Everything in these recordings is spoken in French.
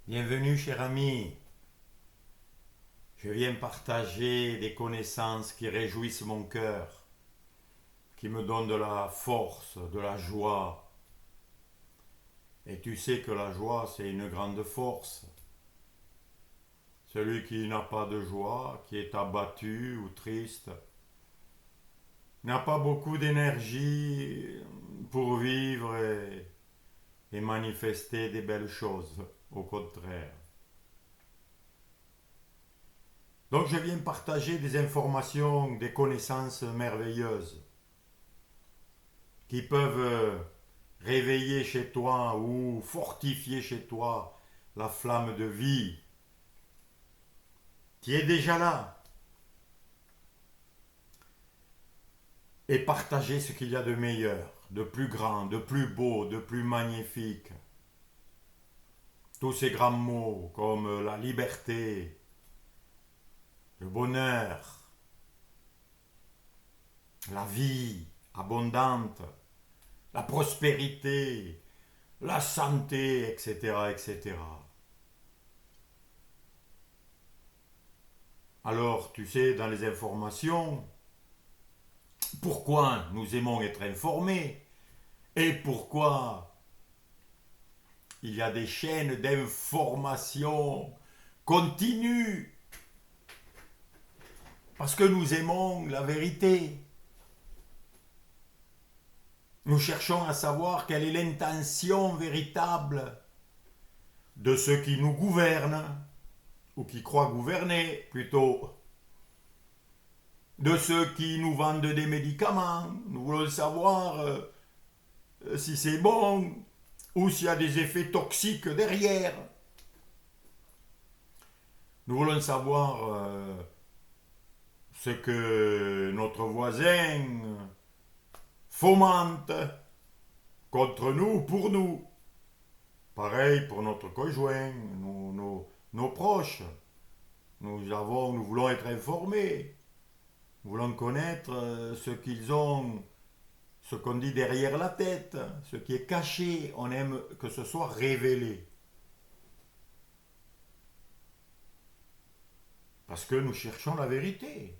Bienvenue, cher ami. Je viens partager des connaissances qui réjouissent mon cœur, qui me donnent de la force, de la joie. Et tu sais que la joie, c'est une grande force. Celui qui n'a pas de joie, qui est abattu ou triste, n'a pas beaucoup d'énergie pour vivre et manifester des belles choses. Au contraire. Donc je viens partager des informations, des connaissances merveilleuses qui peuvent réveiller chez toi ou fortifier chez toi la flamme de vie qui est déjà là et partager ce qu'il y a de meilleur, de plus grand, de plus beau, de plus magnifique. Tous ces grands mots comme la liberté, le bonheur, la vie abondante, la prospérité, la santé, etc., etc. Alors, tu sais, dans les informations, pourquoi nous aimons être informés et pourquoi il y a des chaînes d'information continues. Parce que nous aimons la vérité. Nous cherchons à savoir quelle est l'intention véritable de ceux qui nous gouvernent, ou qui croient gouverner plutôt, de ceux qui nous vendent des médicaments. Nous voulons savoir si c'est bon ou s'il y a des effets toxiques derrière. Nous voulons savoir ce que notre voisin fomente contre nous, pour nous. Pareil pour notre conjoint, nos proches. Nous voulons être informés. Nous voulons connaître ce qu'ils ont, ce qu'on dit derrière la tête, ce qui est caché. On aime que ce soit révélé. Parce que nous cherchons la vérité.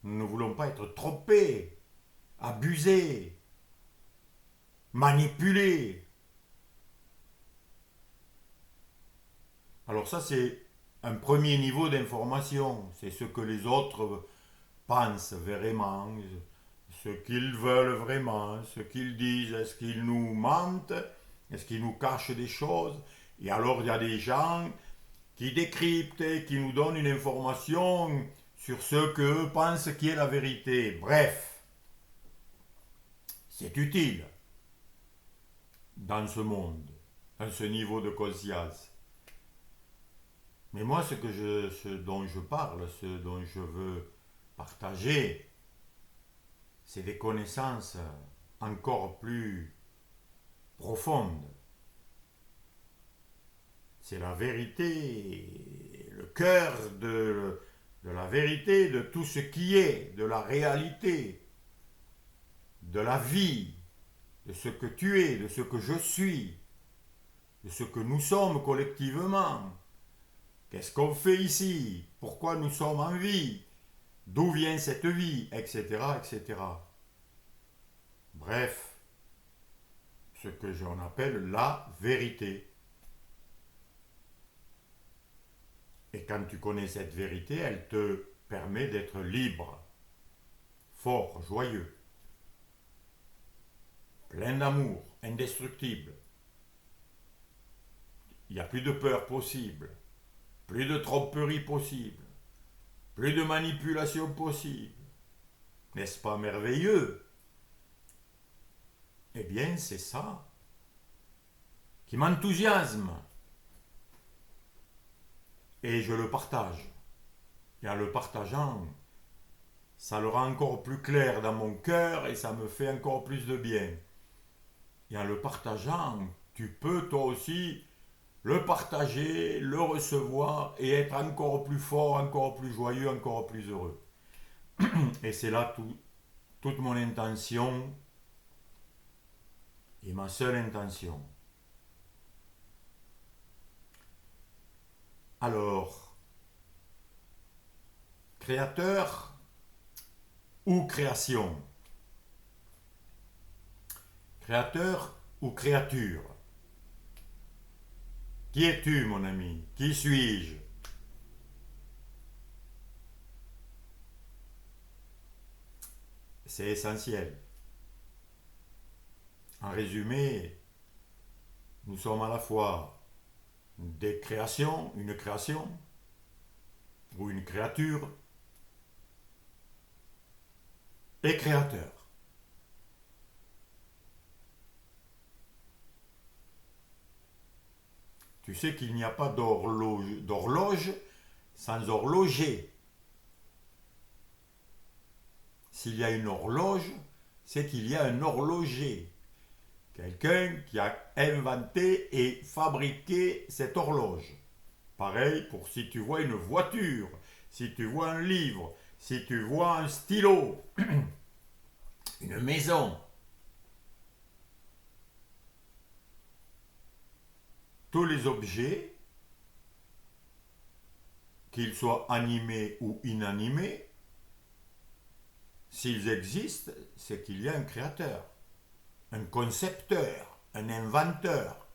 Nous ne voulons pas être trompés, abusés, manipulés. Alors ça, c'est un premier niveau d'information. C'est ce que les autres pensent vraiment, ce qu'ils veulent vraiment, ce qu'ils disent. Est-ce qu'ils nous mentent? Est-ce qu'ils nous cachent des choses? Et alors, il y a des gens qui décryptent et qui nous donnent une information sur ce qu'eux pensent qui est la vérité. Bref, c'est utile dans ce monde, à ce niveau de conscience. Mais moi, ce dont je parle, ce dont je veux partager, c'est des connaissances encore plus profondes. C'est la vérité, le cœur de la vérité, de tout ce qui est, de la réalité, de la vie, de ce que tu es, de ce que je suis, de ce que nous sommes collectivement. Qu'est-ce qu'on fait ici? Pourquoi nous sommes en vie? D'où vient cette vie? Etc., etc. Bref, ce que j'en appelle la vérité. Et quand tu connais cette vérité, elle te permet d'être libre, fort, joyeux, plein d'amour, indestructible. Il n'y a plus de peur possible, plus de tromperie possible, plus de manipulation possible. N'est-ce pas merveilleux? Eh bien, c'est ça qui m'enthousiasme. Et je le partage. Et en le partageant, ça le rend encore plus clair dans mon cœur et ça me fait encore plus de bien. Et en le partageant, tu peux toi aussi le partager, le recevoir et être encore plus fort, encore plus joyeux, encore plus heureux. Et c'est là toute mon intention et ma seule intention. Créateur ou création? Créateur ou créature? Qui es-tu, mon ami? Qui suis-je? C'est essentiel. En résumé, nous sommes à la fois des créations, une création, ou une créature, et créateur. Tu sais qu'il n'y a pas d'horloge sans horloger. S'il y a une horloge, c'est qu'il y a un horloger. Quelqu'un qui a inventé et fabriqué cette horloge. Pareil pour si tu vois une voiture, si tu vois un livre, si tu vois un stylo, une maison. Tous les objets, qu'ils soient animés ou inanimés, s'ils existent, c'est qu'il y a un créateur, un concepteur, un inventeur.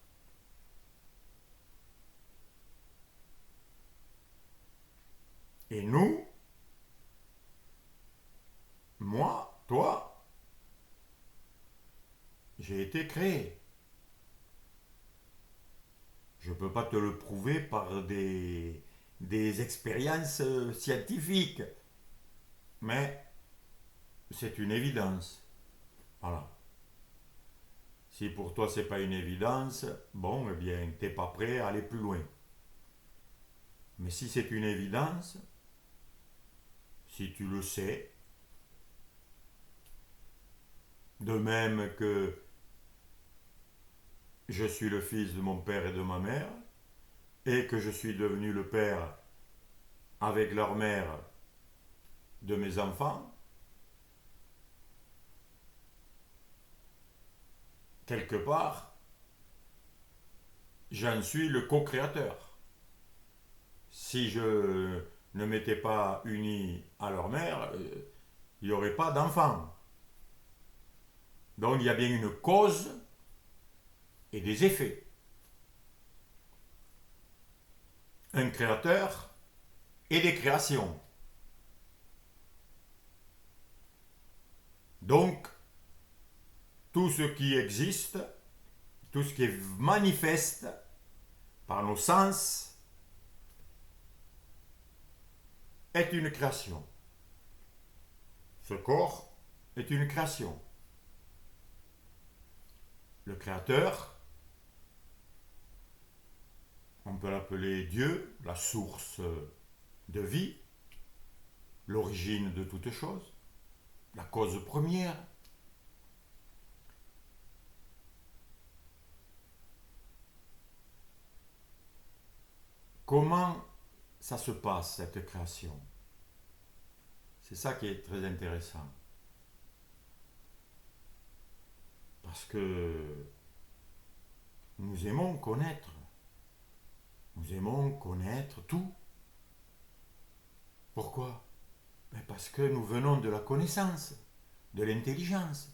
Et nous, moi, toi, j'ai été créé. Je ne peux pas te le prouver par des expériences scientifiques, mais c'est une évidence. Voilà. Si pour toi c'est pas une évidence, bon, eh bien, t'es pas prêt à aller plus loin. Mais si c'est une évidence, si tu le sais, de même que je suis le fils de mon père et de ma mère, et que je suis devenu le père avec leur mère de mes enfants, quelque part, j'en suis le co-créateur. Si je ne m'étais pas uni à leur mère, il n'y aurait pas d'enfants. Donc il y a bien une cause et des effets. Un créateur et des créations. Donc, tout ce qui existe, tout ce qui est manifeste par nos sens est une création. Ce corps est une création. Le créateur, on peut l'appeler Dieu, la source de vie, l'origine de toute chose, la cause première. Comment ça se passe, cette création? C'est ça qui est très intéressant. Parce que nous aimons connaître. Nous aimons connaître tout. Pourquoi? Parce que nous venons de la connaissance, de l'intelligence.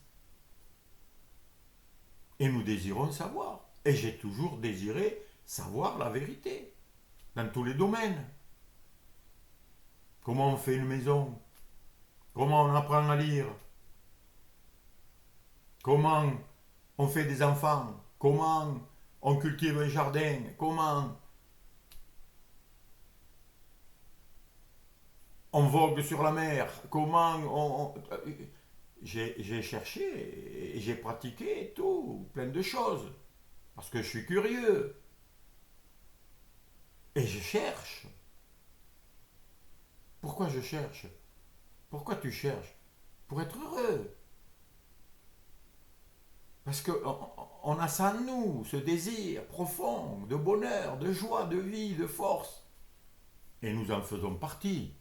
Et nous désirons savoir. Et j'ai toujours désiré savoir la vérité, dans tous les domaines. Comment on fait une maison? Comment on apprend à lire? Comment on fait des enfants? Comment on cultive un jardin? Comment on vogue sur la mer? Comment J'ai cherché et j'ai pratiqué tout, plein de choses, parce que je suis curieux. Et je cherche. Pourquoi je cherche? Pourquoi tu cherches? Pour être heureux. Parce qu'on a ça en nous, ce désir profond de bonheur, de joie, de vie, de force. Et nous en faisons partie.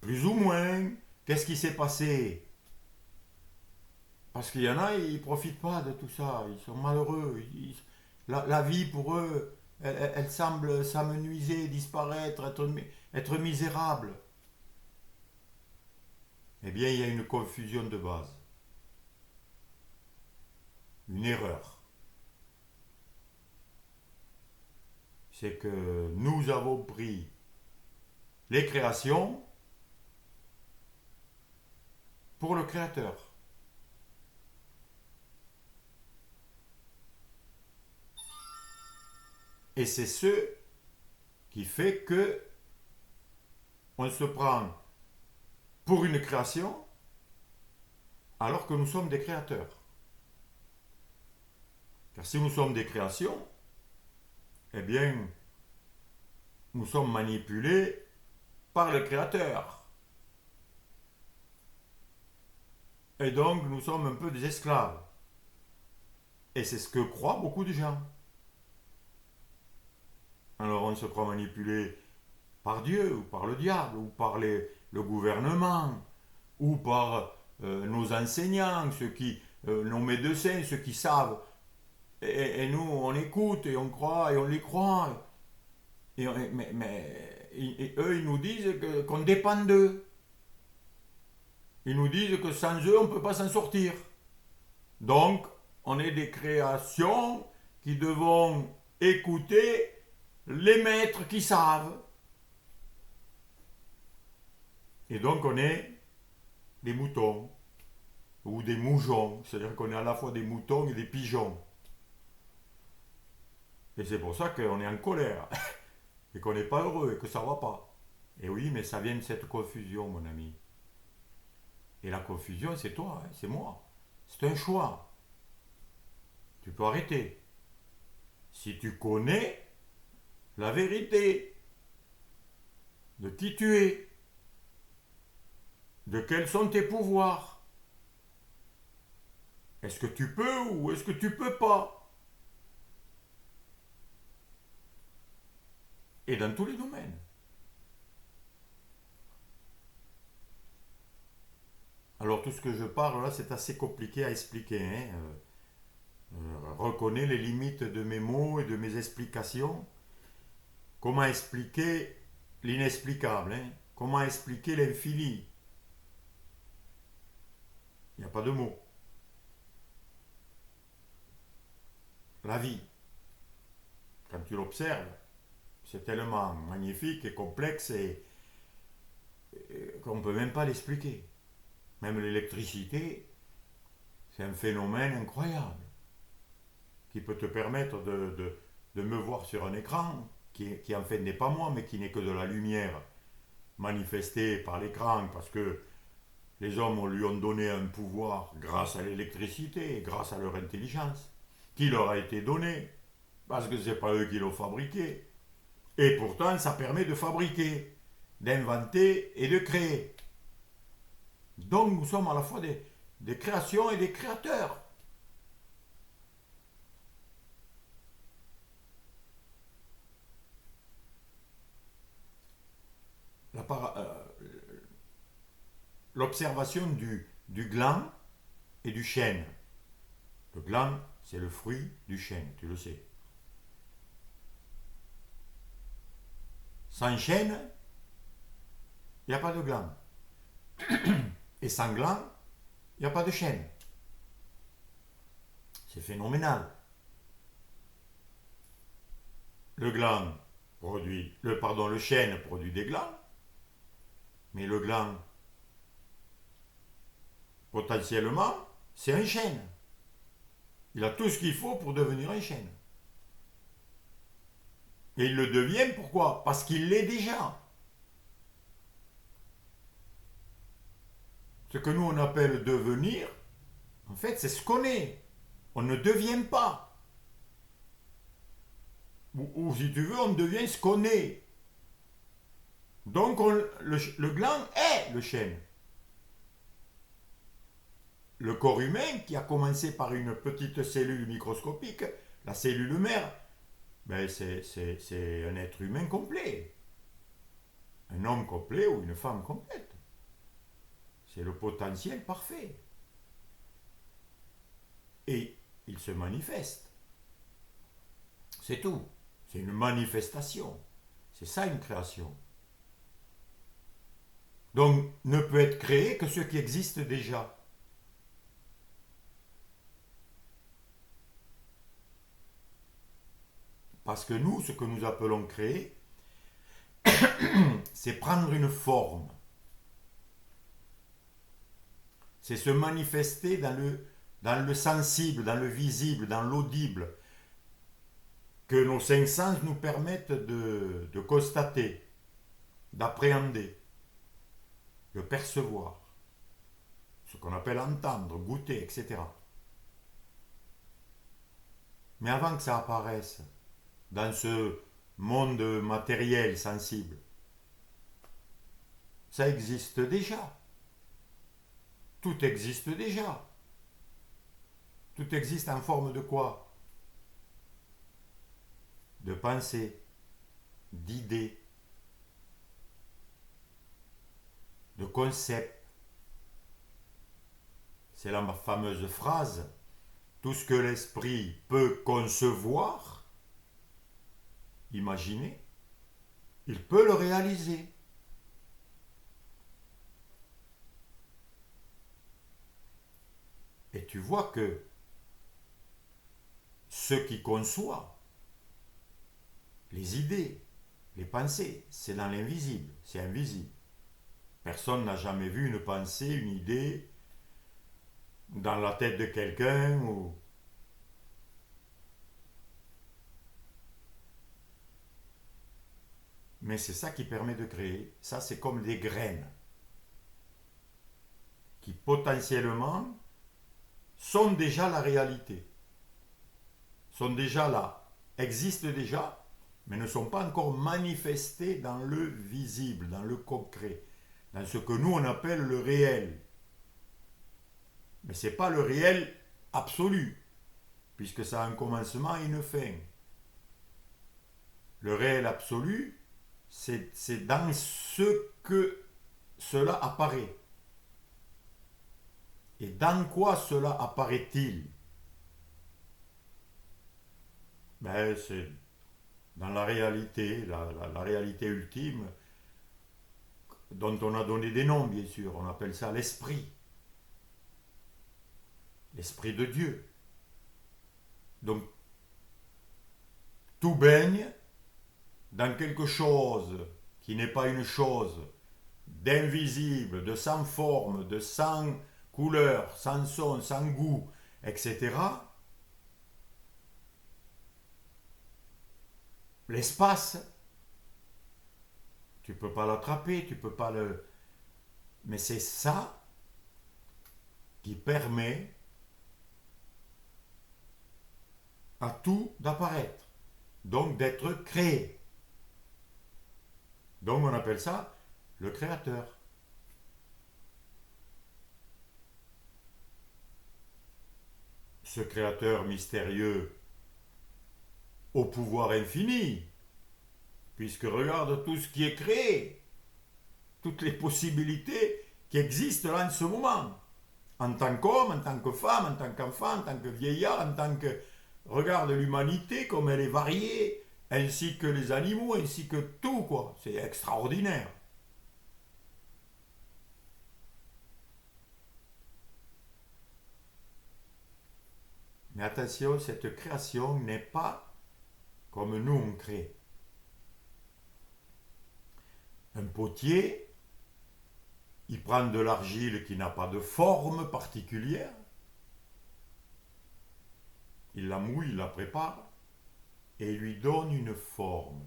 Plus ou moins. Qu'est-ce qui s'est passé? Parce qu'il y en a, ils ne profitent pas de tout ça. Ils sont malheureux. La vie pour eux, elle semble s'amenuiser, disparaître, être misérable. Eh bien, il y a une confusion de base, une erreur. C'est que nous avons pris les créations pour le Créateur. Et c'est ce qui fait que on se prend pour une création alors que nous sommes des créateurs. Car si nous sommes des créations, eh bien, nous sommes manipulés par le Créateur. Et donc, nous sommes un peu des esclaves. Et c'est ce que croient beaucoup de gens. Alors, on se croit manipulé par Dieu, ou par le diable, ou par le gouvernement, ou par nos enseignants, nos médecins, ceux qui savent. Et nous, on écoute, et on croit, et on les croit. Et eux, ils nous disent qu'on dépend d'eux. Ils nous disent que sans eux, on ne peut pas s'en sortir. Donc, on est des créations qui devons écouter les maîtres qui savent. Et donc, on est des moutons ou des moujons. C'est-à-dire qu'on est à la fois des moutons et des pigeons. Et c'est pour ça qu'on est en colère et qu'on n'est pas heureux et que ça ne va pas. Et oui, mais ça vient de cette confusion, mon ami. Et la confusion, c'est toi, hein, c'est moi. C'est un choix. Tu peux arrêter. Si tu connais la vérité de qui tu es, de quels sont tes pouvoirs, est-ce que tu peux ou est-ce que tu peux pas? Et dans tous les domaines. Alors tout ce que je parle là, c'est assez compliqué à expliquer. Hein. Reconnais les limites de mes mots et de mes explications. Comment expliquer l'inexplicable, hein? Comment expliquer l'infini? Il n'y a pas de mots. La vie, quand tu l'observes, c'est tellement magnifique et complexe et qu'on ne peut même pas l'expliquer. Même l'électricité, c'est un phénomène incroyable qui peut te permettre de me voir sur un écran qui en fait n'est pas moi, mais qui n'est que de la lumière manifestée par l'écran parce que les hommes lui ont donné un pouvoir grâce à l'électricité, grâce à leur intelligence, qui leur a été donné, parce que ce n'est pas eux qui l'ont fabriqué. Et pourtant, ça permet de fabriquer, d'inventer et de créer. Donc nous sommes à la fois des créations et des créateurs. L'observation du gland et du chêne. Le gland, c'est le fruit du chêne, tu le sais. Sans chêne, il n'y a pas de gland. Et sans gland, il n'y a pas de chêne. C'est phénoménal. Le chêne produit des glands, mais le gland, potentiellement, c'est un chêne. Il a tout ce qu'il faut pour devenir un chêne. Et il le devient pourquoi? Parce qu'il l'est déjà. Ce que nous on appelle devenir, en fait, c'est ce qu'on est. On ne devient pas. Ou si tu veux, on devient ce qu'on est. Donc le gland est le chêne. Le corps humain, qui a commencé par une petite cellule microscopique, la cellule mère, ben c'est un être humain complet. Un homme complet ou une femme complète. C'est le potentiel parfait. Et il se manifeste. C'est tout. C'est une manifestation. C'est ça une création. Donc, ne peut être créé que ce qui existe déjà. Parce que nous, ce que nous appelons créer, c'est prendre une forme. C'est se manifester dans le sensible, dans le visible, dans l'audible, que nos cinq sens nous permettent de constater, d'appréhender, de percevoir, ce qu'on appelle entendre, goûter, etc. Mais avant que ça apparaisse dans ce monde matériel sensible, ça existe déjà. Tout existe déjà. Tout existe en forme de quoi? De pensée, d'idées, de concepts. C'est la fameuse phrase: tout ce que l'esprit peut concevoir, imaginer, il peut le réaliser. Et tu vois que ce qui conçoit, les idées, les pensées, c'est dans l'invisible, c'est invisible. Personne n'a jamais vu une pensée, une idée dans la tête de quelqu'un ou... Mais c'est ça qui permet de créer. Ça, c'est comme des graines qui potentiellement sont déjà la réalité, sont déjà là, existent déjà, mais ne sont pas encore manifestées dans le visible, dans le concret, dans ce que nous on appelle le réel. Mais ce n'est pas le réel absolu, puisque ça a un commencement et une fin. Le réel absolu, c'est dans ce que cela apparaît. Et dans quoi cela apparaît-il? Ben, c'est dans la réalité, la réalité ultime, dont on a donné des noms, bien sûr. On appelle ça l'esprit. L'esprit de Dieu. Donc, tout baigne dans quelque chose qui n'est pas une chose, d'invisible, de sans forme, de sans couleur, sans son, sans goût, etc. L'espace, tu ne peux pas l'attraper, tu ne peux pas le... Mais c'est ça qui permet à tout d'apparaître, donc d'être créé. Donc on appelle ça le créateur. Ce créateur mystérieux au pouvoir infini, puisque regarde tout ce qui est créé, toutes les possibilités qui existent là en ce moment, en tant qu'homme, en tant que femme, en tant qu'enfant, en tant que vieillard, en tant que... Regarde l'humanité comme elle est variée, ainsi que les animaux, ainsi que tout, quoi. C'est extraordinaire. Mais attention, cette création n'est pas comme nous on crée. Un potier, il prend de l'argile qui n'a pas de forme particulière, il la mouille, il la prépare, et il lui donne une forme.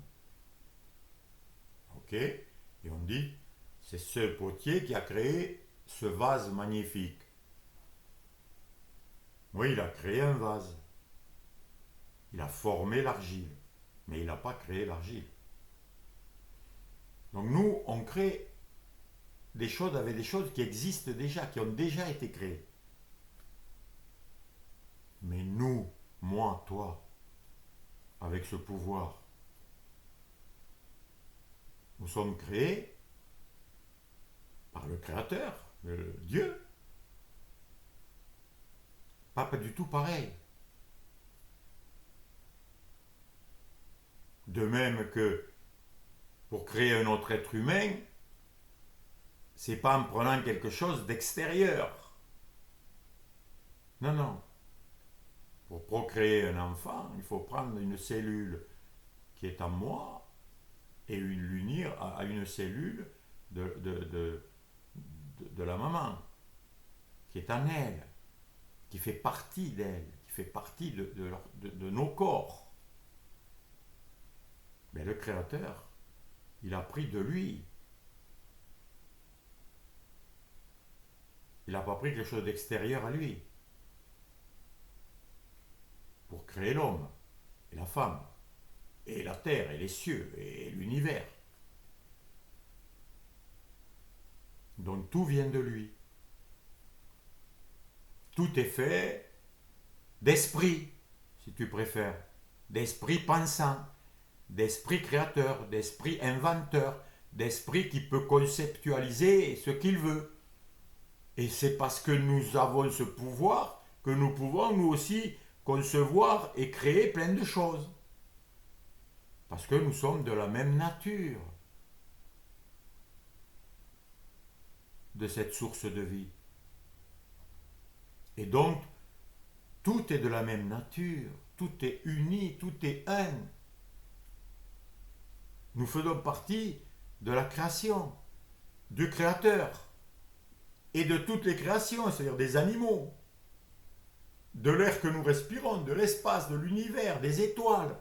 Ok? Et on dit, c'est ce potier qui a créé ce vase magnifique. Oui, il a créé un vase. Il a formé l'argile, mais il n'a pas créé l'argile. Donc nous, on crée des choses avec des choses qui existent déjà, qui ont déjà été créées. Mais nous, moi, toi, avec ce pouvoir, nous sommes créés par le Créateur, Dieu. Pas du tout pareil. De même que pour créer un autre être humain, c'est pas en prenant quelque chose d'extérieur. Non, non. Pour procréer un enfant, il faut prendre une cellule qui est en moi et l'unir à une cellule de la maman, qui est en elle, qui fait partie d'elle, qui fait partie de nos corps. Mais le Créateur, il a pris de lui. Il n'a pas pris quelque chose d'extérieur à lui pour créer l'homme et la femme et la terre et les cieux et l'univers. Donc tout vient de lui. Tout est fait d'esprit, si tu préfères, d'esprit pensant, d'esprit créateur, d'esprit inventeur, d'esprit qui peut conceptualiser ce qu'il veut. Et c'est parce que nous avons ce pouvoir que nous pouvons nous aussi concevoir et créer plein de choses. Parce que nous sommes de la même nature de cette source de vie. Et donc, tout est de la même nature, tout est uni, tout est un. Nous faisons partie de la création, du Créateur, et de toutes les créations, c'est-à-dire des animaux, de l'air que nous respirons, de l'espace, de l'univers, des étoiles.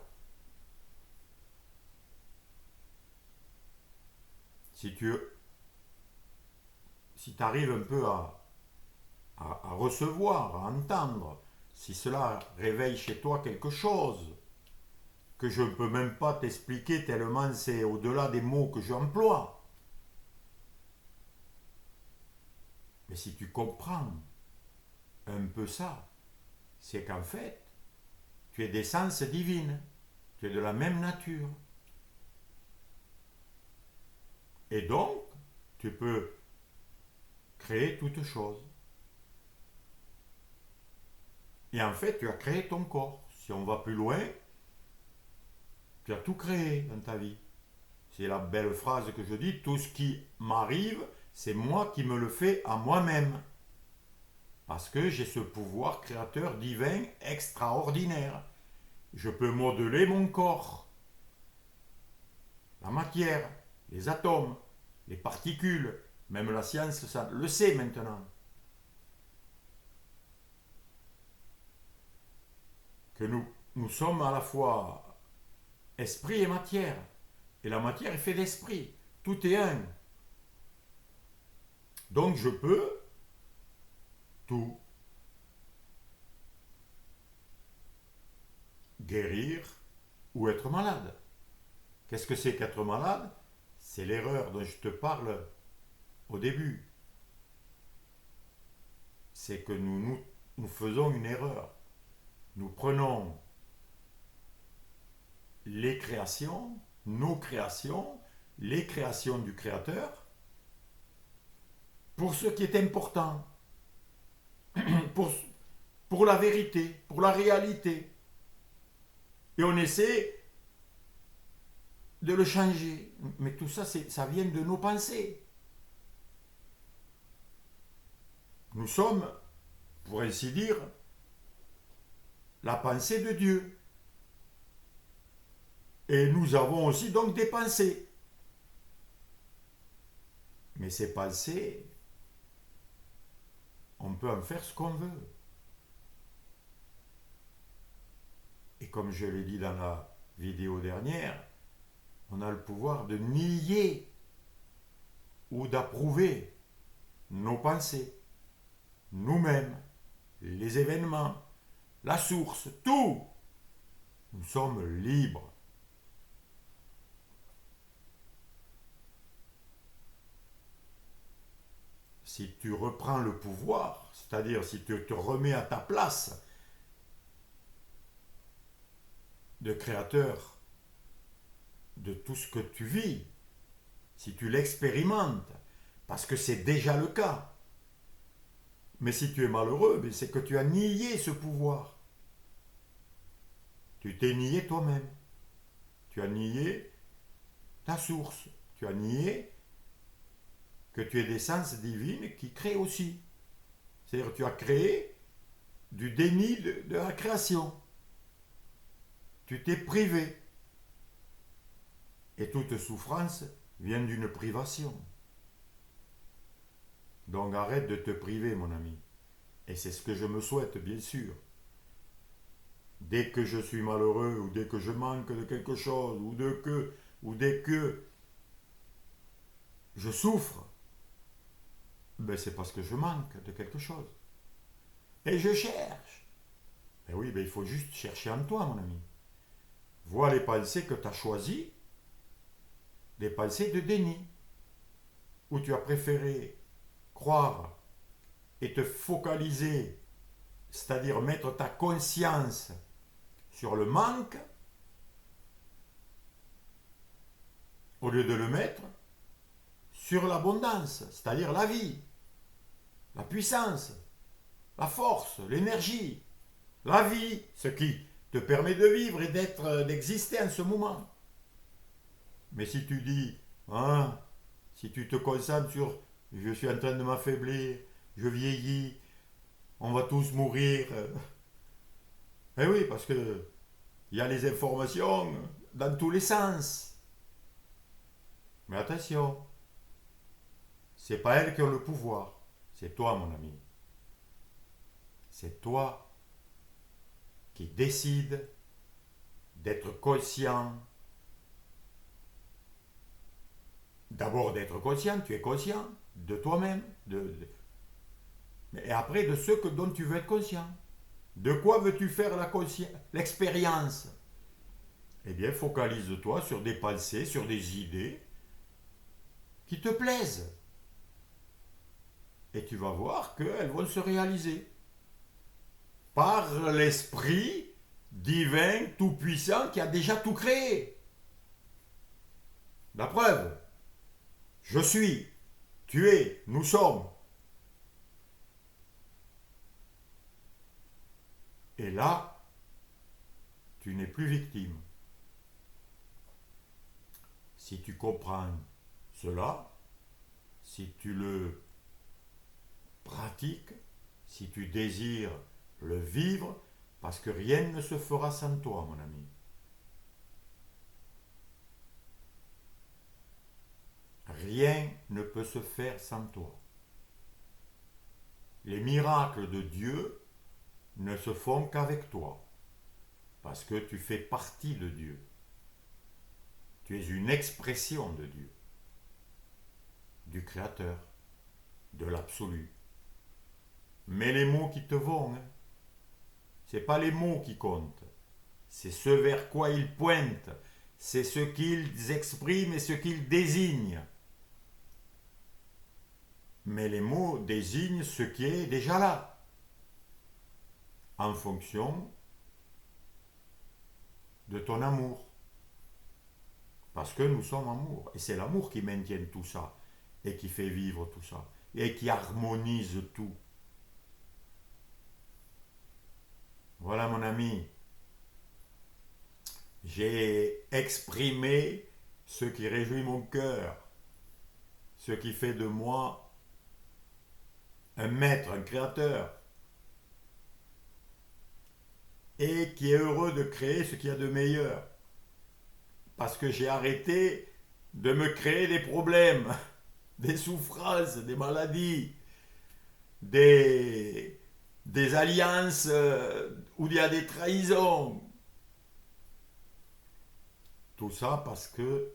Si tu arrives un peu à recevoir, à entendre, si cela réveille chez toi quelque chose que je ne peux même pas t'expliquer tellement c'est au-delà des mots que j'emploie. Mais si tu comprends un peu ça, c'est qu'en fait, tu es d'essence divine, tu es de la même nature. Et donc, tu peux créer toute chose. Et en fait, tu as créé ton corps. Si on va plus loin, tu as tout créé dans ta vie. C'est la belle phrase que je dis, tout ce qui m'arrive, c'est moi qui me le fais à moi-même. Parce que j'ai ce pouvoir créateur divin extraordinaire. Je peux modeler mon corps, la matière, les atomes, les particules. Même la science ça le sait maintenant. Que nous sommes à la fois esprit et matière. Et la matière est faite d'esprit. Tout est un. Donc je peux tout guérir ou être malade. Qu'est-ce que c'est qu'être malade? C'est l'erreur dont je te parle au début. C'est que nous faisons une erreur. Nous prenons les créations, nos créations, les créations du Créateur, pour ce qui est important, pour la vérité, pour la réalité. Et on essaie de le changer. Mais tout ça, ça vient de nos pensées. Nous sommes, pour ainsi dire, la pensée de Dieu. Et nous avons aussi donc des pensées. Mais ces pensées, on peut en faire ce qu'on veut. Et comme je l'ai dit dans la vidéo dernière, on a le pouvoir de nier ou d'approuver nos pensées, nous-mêmes, les événements, la source, tout. Nous sommes libres. Si tu reprends le pouvoir, c'est-à-dire si tu te remets à ta place de créateur de tout ce que tu vis, si tu l'expérimentes, parce que c'est déjà le cas. Mais si tu es malheureux, c'est que tu as nié ce pouvoir. Tu t'es nié toi-même. Tu as nié ta source. Tu as nié que tu es d'essence divine qui crée aussi. C'est-à-dire que tu as créé du déni de la création. Tu t'es privé. Et toute souffrance vient d'une privation. Donc arrête de te priver, mon ami. Et c'est ce que je me souhaite, bien sûr. Dès que je suis malheureux, ou dès que je manque de quelque chose, ou dès que je souffre, ben c'est parce que je manque de quelque chose. Et je cherche. Ben oui, ben il faut juste chercher en toi, mon ami. Vois les pensées que tu as choisies, des pensées de déni, où tu as préféré croire et te focaliser, c'est-à-dire mettre ta conscience sur le manque, au lieu de le mettre sur l'abondance, c'est-à-dire la vie, la puissance, la force, l'énergie, la vie, ce qui te permet de vivre et d'exister en ce moment. Mais si tu dis, hein, si tu te concentres sur je suis en train de m'affaiblir, je vieillis, on va tous mourir. Eh oui, parce que il y a les informations dans tous les sens. Mais attention, c'est pas elles qui ont le pouvoir, c'est toi, mon ami. C'est toi qui décides d'être conscient. D'abord d'être conscient, tu es conscient de toi-même, et après de ce dont tu veux être conscient. De quoi veux-tu faire l'expérience? Eh bien, focalise-toi sur des pensées, sur des idées qui te plaisent. Et tu vas voir qu'elles vont se réaliser. Par l'esprit divin, tout-puissant, qui a déjà tout créé. La preuve, je suis, tu es, nous sommes. Et là, tu n'es plus victime. Si tu comprends cela, si tu le pratiques, si tu désires le vivre, parce que rien ne se fera sans toi, mon ami. Rien ne peut se faire sans toi. Les miracles de Dieu ne se font qu'avec toi, parce que tu fais partie de Dieu. Tu es une expression de Dieu, du Créateur, de l'absolu. Mais les mots qui te vont, hein, c'est pas les mots qui comptent, c'est ce vers quoi ils pointent, c'est ce qu'ils expriment et ce qu'ils désignent. Mais les mots désignent ce qui est déjà là, en fonction de ton amour. Parce que nous sommes amour. Et c'est l'amour qui maintient tout ça, et qui fait vivre tout ça, et qui harmonise tout. Voilà, mon ami. J'ai exprimé ce qui réjouit mon cœur, ce qui fait de moi un maître, un créateur, et qui est heureux de créer ce qu'il y a de meilleur. Parce que j'ai arrêté de me créer des problèmes, des souffrances, des maladies, des alliances où il y a des trahisons. Tout ça parce que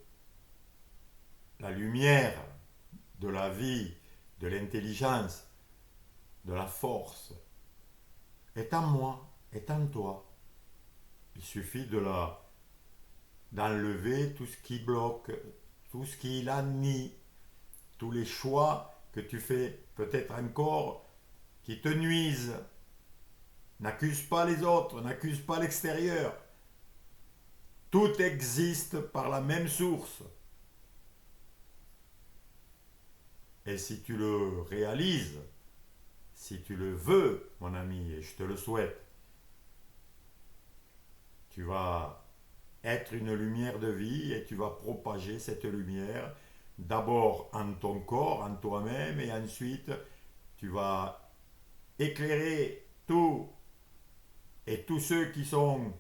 la lumière de la vie, de l'intelligence, de la force est en moi, est en toi. Il suffit d'enlever tout ce qui bloque, tout ce qui la nie, tous les choix que tu fais peut-être encore qui te nuisent. N'accuse pas les autres, n'accuse pas l'extérieur. Tout existe par la même source. Et si tu le réalises, si tu le veux, mon ami, et je te le souhaite, tu vas être une lumière de vie et tu vas propager cette lumière d'abord en ton corps, en toi-même, et ensuite tu vas éclairer tout et tous ceux qui sont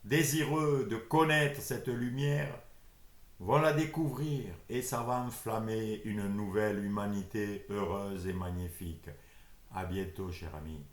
désireux de connaître cette lumière vont la découvrir et ça va enflammer une nouvelle humanité heureuse et magnifique. À bientôt, cher ami.